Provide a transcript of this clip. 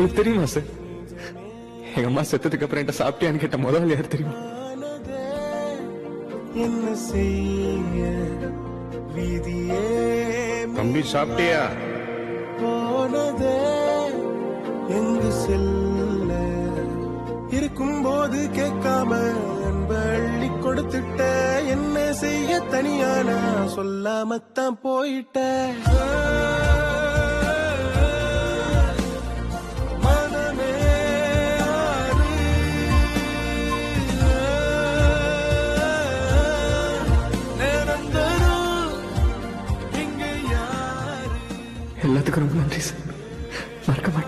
உங்களுக்கு தெரியுமா சார், எங்க அம்மா செத்ததுக்கு அப்புறம் என்கிட்ட சாப்பிட்டியான்னு கேட்ட முதல் யார் தெரியுமா? என்ன செய்ய விதியே தம்பி சாப்பிட்டியா? போனதே எங்கு செல்ல இருக்கும் போது கேட்காம அள்ளி கொடுத்துட்ட. என்ன செய்ய தனியான சொல்லாமத்தான் போயிட்ட. மனமே ஆறு. நிரந்தரம் இங்க யாரு? எல்லாத்துக்கும் ரொம்ப நன்றி சார், மறக்க மாட்டேன்.